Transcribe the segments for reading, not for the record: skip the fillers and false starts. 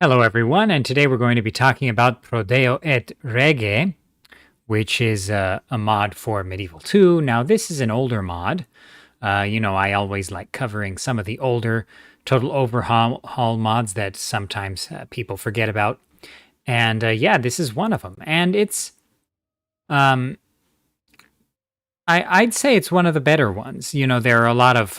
Hello, everyone, and today we're going to be talking about Prodeo et Rege, which is a mod for Medieval 2. Now, this is an older mod. I always like covering some of the older Total Overhaul mods that sometimes people forget about. And yeah, this is one of them. And it's, um, I'd say it's one of the better ones. There are a lot of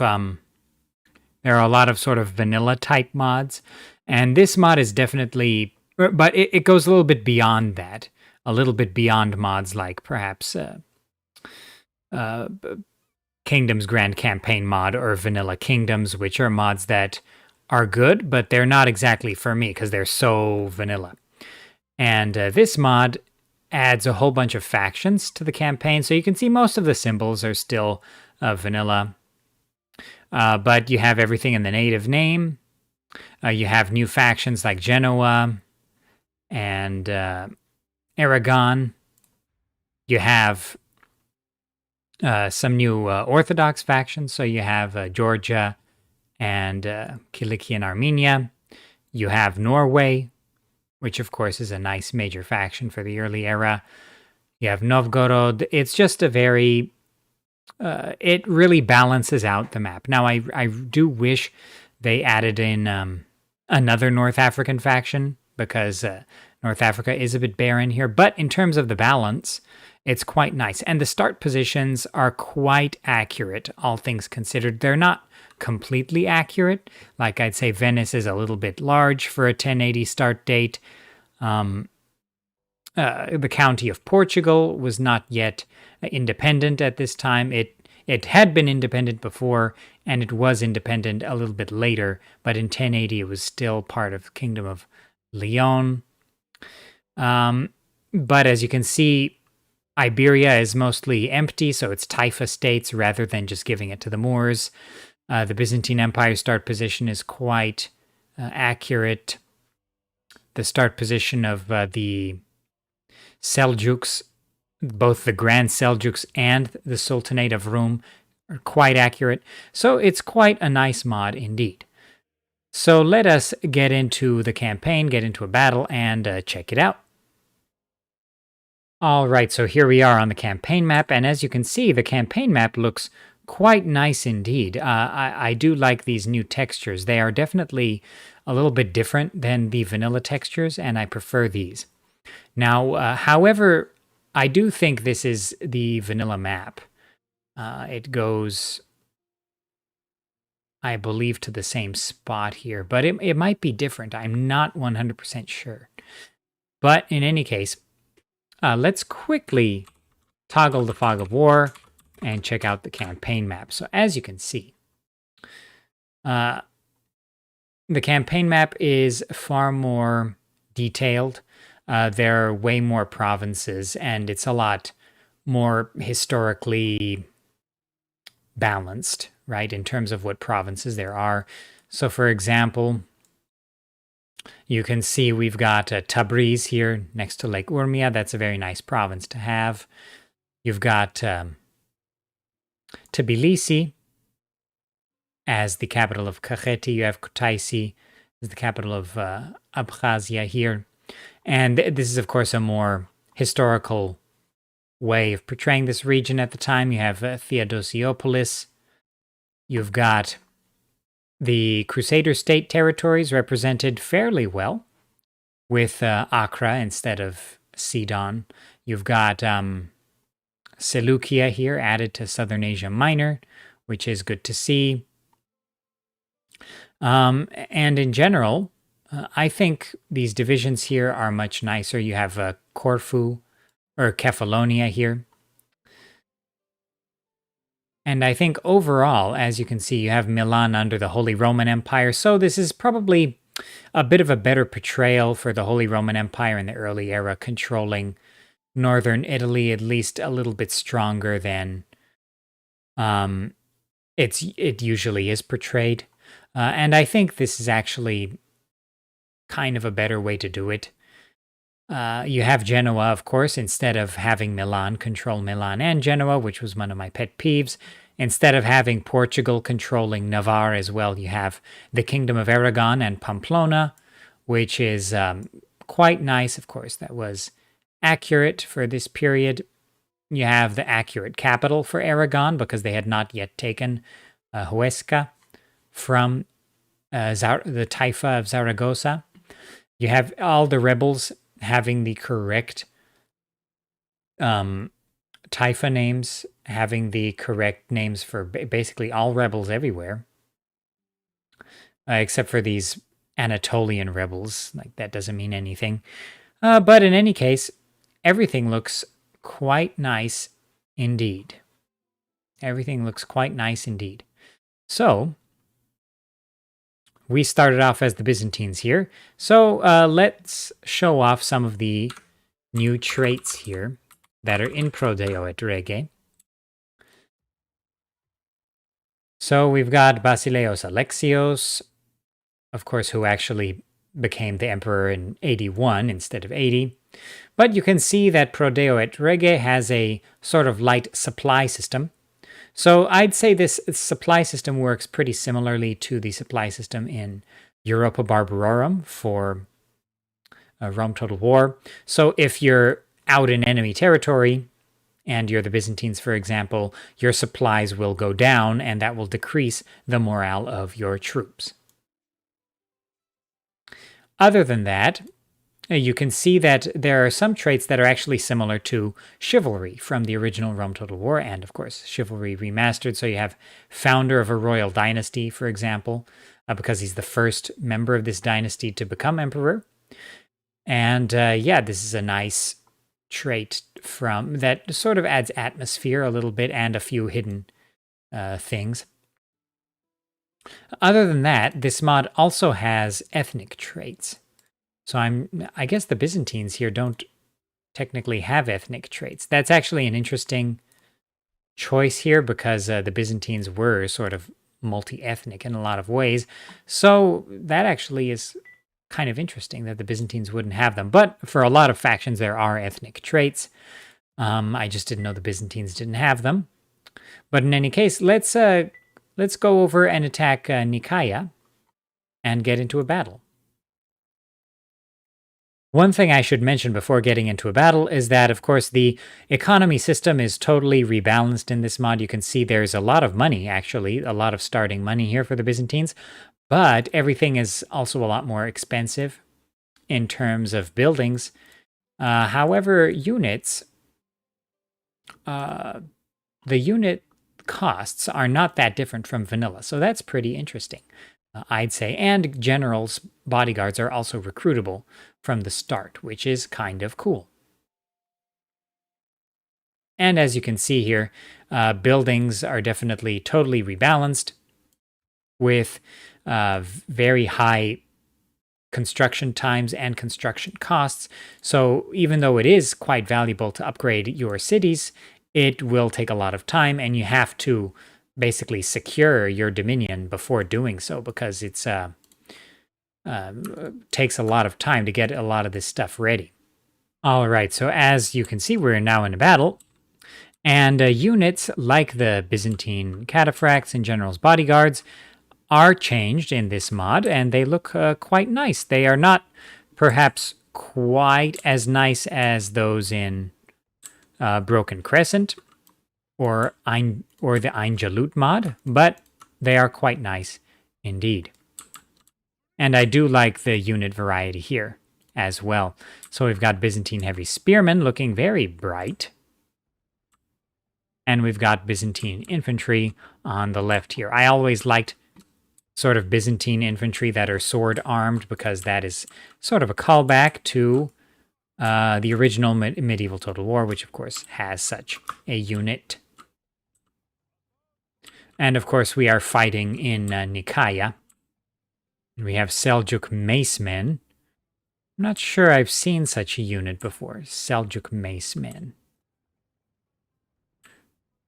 sort of vanilla type mods, and this mod is definitely, but it goes a little bit beyond that, a little bit beyond mods like perhaps uh, Kingdoms Grand Campaign mod or Vanilla Kingdoms, which are mods that are good, but they're not exactly for me because they're so vanilla. And this mod adds a whole bunch of factions to the campaign, so you can see most of the symbols are still vanilla. But you have everything in the native name. You have new factions like Genoa and Aragon. You have some new Orthodox factions. So you have Georgia and Kilikia and Armenia. You have Norway, which of course is a nice major faction for the early era. You have Novgorod. It's just a very it really balances out the map. Now, I do wish they added in another North African faction because North Africa is a bit barren here. But in terms of the balance, it's quite nice. And the start positions are quite accurate, all things considered. They're not completely accurate. Like I'd say Venice is a little bit large for a 1080 start date. The county of Portugal was not yet independent at this time. It had been independent before, and it was independent a little bit later, but in 1080 it was still part of the Kingdom of Leon. But as you can see, Iberia is mostly empty, so it's Taifa states rather than just giving it to the Moors. The Byzantine Empire start position is quite accurate. The start position of the Seljuks, both the Grand Seljuks and the Sultanate of Rum, are quite accurate. So it's quite a nice mod indeed. So let us get into the campaign, get into a battle, and check it out. All right, so here we are on the campaign map, and as you can see, the campaign map looks quite nice indeed. I do like these new textures. They are definitely a little bit different than the vanilla textures, and I prefer these. Now, however, I do think this is the vanilla map. It goes, I believe, to the same spot here, but it might be different. I'm not 100% sure. But in any case, let's quickly toggle the Fog of War and check out the campaign map. So as you can see, the campaign map is far more detailed. There are way more provinces, and it's a lot more historically balanced, right, in terms of what provinces there are. So, for example, you can see we've got Tabriz here next to Lake Urmia. That's a very nice province to have. You've got Tbilisi as the capital of Kakheti. You have Kutaisi as the capital of Abkhazia here. And this is, of course, a more historical way of portraying this region at the time. You have Theodosiopolis. You've got the Crusader state territories represented fairly well with Accra instead of Sidon. You've got Seleucia here added to Southern Asia Minor, which is good to see. And in general, I think these divisions here are much nicer. You have Corfu or Kefalonia here. And I think overall, as you can see, you have Milan under the Holy Roman Empire. So this is probably a bit of a better portrayal for the Holy Roman Empire in the early era, controlling northern Italy, at least a little bit stronger than it usually is portrayed. And I think this is actually kind of a better way to do it. You have Genoa, of course, instead of having Milan control Milan and Genoa, which was one of my pet peeves. Instead of having Portugal controlling Navarre as well, you have the Kingdom of Aragon and Pamplona, which is quite nice. Of course, that was accurate for this period. You have the accurate capital for Aragon because they had not yet taken Huesca from the Taifa of Zaragoza. You have all the rebels having the correct Taifa names, having the correct names for basically all rebels everywhere, except for these Anatolian rebels. Like, that doesn't mean anything. But in any case, everything looks quite nice indeed. Everything looks quite nice indeed. So, we started off as the Byzantines here. So, let's show off some of the new traits here that are in Prodeo et Rege. So, we've got Basileos Alexios, of course, who actually became the emperor in 81 instead of 80. But you can see that Prodeo et Rege has a sort of light supply system. So I'd say this supply system works pretty similarly to the supply system in Europa Barbarorum for Rome Total War. So if you're out in enemy territory and you're the Byzantines, for example, your supplies will go down and that will decrease the morale of your troops. Other than that, you can see that there are some traits that are actually similar to chivalry from the original Rome Total War, and of course, chivalry remastered. So you have founder of a royal dynasty, for example, because he's the first member of this dynasty to become emperor. And yeah, this is a nice trait from that sort of adds atmosphere a little bit and a few hidden things. Other than that, this mod also has ethnic traits. So I guess the Byzantines here don't technically have ethnic traits. That's actually an interesting choice here because the Byzantines were sort of multi-ethnic in a lot of ways. So that actually is kind of interesting that the Byzantines wouldn't have them. But for a lot of factions, there are ethnic traits. I just didn't know the Byzantines didn't have them. But in any case, let's go over and attack Nicaea and get into a battle. One thing I should mention before getting into a battle is that, of course, the economy system is totally rebalanced in this mod. You can see there's a lot of money, actually, a lot of starting money here for the Byzantines, but everything is also a lot more expensive in terms of buildings. However, units, the unit costs are not that different from vanilla, so that's pretty interesting. I'd say. And generals, bodyguards are also recruitable from the start, which is kind of cool. And as you can see here, buildings are definitely totally rebalanced with very high construction times and construction costs. So even though it is quite valuable to upgrade your cities, it will take a lot of time and you have to basically secure your dominion before doing so because it's takes a lot of time to get a lot of this stuff ready. All right, so as you can see, we're now in a battle, and units like the Byzantine cataphracts and generals' bodyguards are changed in this mod, and they look quite nice. They are not perhaps quite as nice as those in Broken Crescent, or the Einjalut mod, but they are quite nice indeed. And I do like the unit variety here as well. So we've got Byzantine heavy spearmen looking very bright. And we've got Byzantine infantry on the left here. I always liked sort of Byzantine infantry that are sword armed because that is sort of a callback to the original medieval Total War, which of course has such a unit. And of course, we are fighting in Nicaea. We have Seljuk macemen. I'm not sure I've seen such a unit before, Seljuk macemen.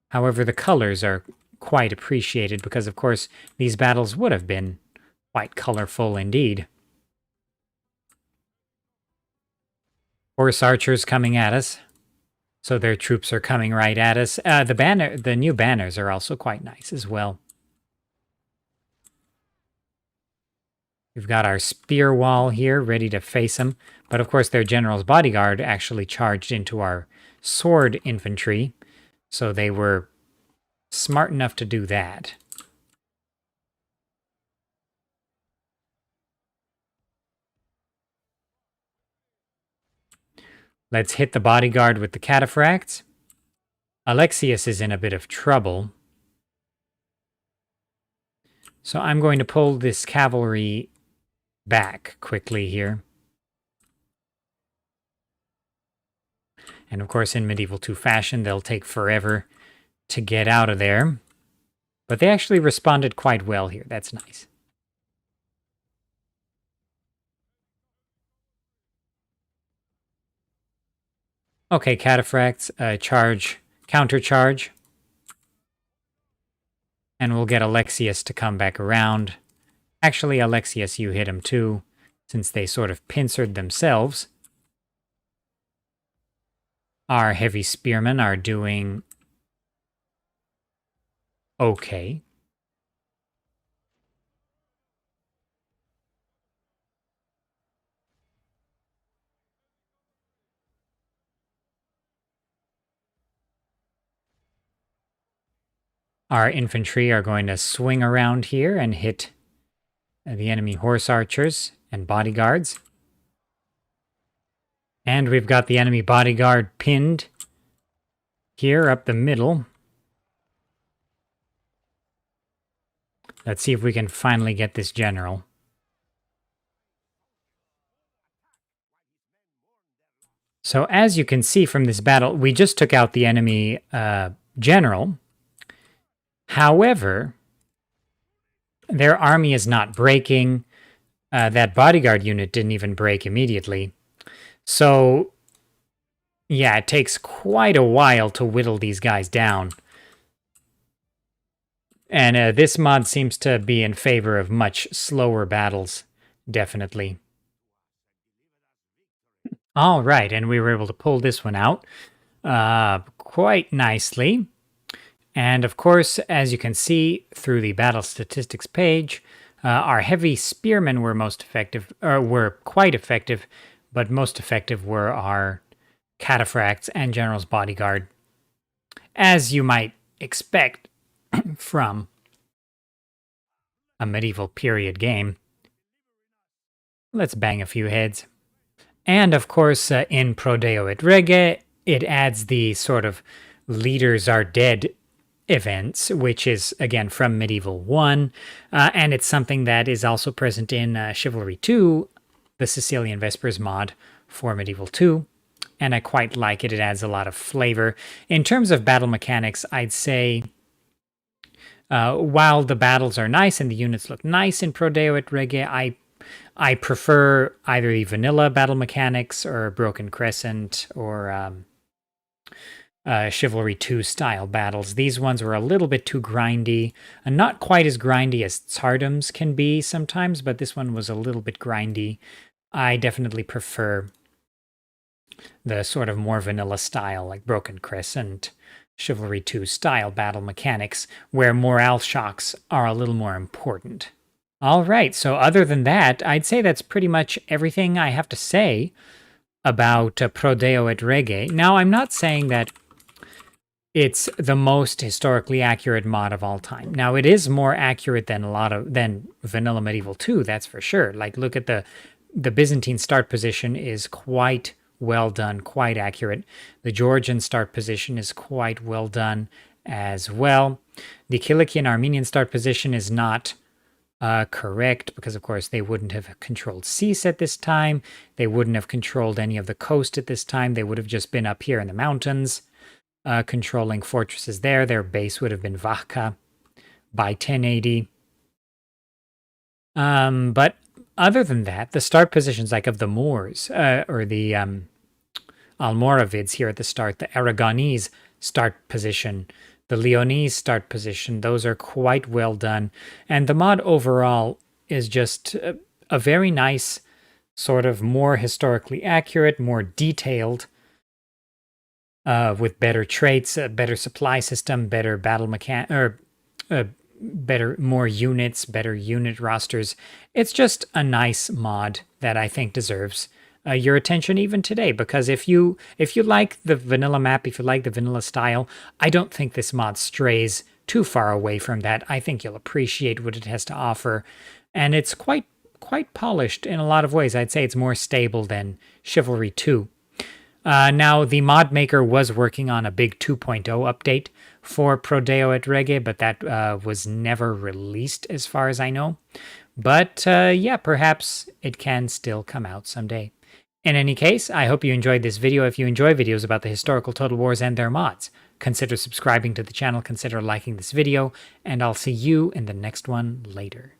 However, the colors are quite appreciated because, of course, these battles would have been quite colorful indeed. Horse archers coming at us. So their troops are coming right at us. The new banners are also quite nice as well. We've got our spear wall here ready to face them. But of course, their general's bodyguard actually charged into our sword infantry. So they were smart enough to do that. Let's hit the bodyguard with the cataphracts. Alexius is in a bit of trouble. So I'm going to pull this cavalry back quickly here. And of course, in Medieval 2 fashion, they'll take forever to get out of there. But they actually responded quite well here. That's nice. Okay, cataphracts, charge, countercharge. And we'll get Alexius to come back around. Actually, Alexius, you hit him too, since they sort of pincered themselves. Our heavy spearmen are doing okay. Our infantry are going to swing around here and hit the enemy horse archers and bodyguards. And we've got the enemy bodyguard pinned here up the middle. Let's see if we can finally get this general. So as you can see from this battle, we just took out the enemy general. However, their army is not breaking. That bodyguard unit didn't even break immediately. So, yeah, it takes quite a while to whittle these guys down. And this mod seems to be in favor of much slower battles, definitely. All right, and we were able to pull this one out quite nicely. And of course, as you can see through the battle statistics page, our heavy spearmen were most effective, or were quite effective, but most effective were our cataphracts and general's bodyguard, as you might expect from a medieval period game. Let's bang a few heads. And of course, in Pro Deo et Rege, it adds the sort of leaders are dead events, which is, again, from Medieval 1. And it's something that is also present in Chivalry 2, the Sicilian Vespers mod for Medieval 2. And I quite like it. It adds a lot of flavor. In terms of battle mechanics, I'd say while the battles are nice and the units look nice in Pro Deo et Rege, I prefer either the vanilla battle mechanics or Broken Crescent or Chivalry 2 style battles. These ones were a little bit too grindy, and not quite as grindy as Tsardom's can be sometimes, but this one was a little bit grindy. I definitely prefer the sort of more vanilla style, like Broken Crescent, Chivalry 2 style battle mechanics, where morale shocks are a little more important. All right, so other than that, I'd say that's pretty much everything I have to say about Pro Deo et Rege. Now, I'm not saying that it's the most historically accurate mod of all time. Now, it is more accurate than than Vanilla Medieval 2, that's for sure. Like, look at the Byzantine start position is quite well done, quite accurate. The Georgian start position is quite well done as well. The Kilikian Armenian start position is not correct, because of course they wouldn't have controlled Sis at this time. They wouldn't have controlled any of the coast at this time. They would have just been up here in the mountains, controlling fortresses there. Their base would have been Vahka by 1080. But other than that, the start positions like of the Moors, or the Almoravids here at the start, the Aragonese start position, the Leonese start position, those are quite well done. And the mod overall is just a very nice, sort of more historically accurate, more detailed, with better traits, a better supply system, better battle more units, better unit rosters. It's just a nice mod that I think deserves your attention even today, because if you like the vanilla map, if you like the vanilla style, I don't think this mod strays too far away from that. I think you'll appreciate what it has to offer, and it's quite polished in a lot of ways. I'd say it's more stable than Chivalry 2. Now, the mod maker was working on a big 2.0 update for Prodeo at Rege, but that was never released as far as I know. But yeah, perhaps it can still come out someday. In any case, I hope you enjoyed this video. If you enjoy videos about the historical Total Wars and their mods, consider subscribing to the channel, consider liking this video, and I'll see you in the next one later.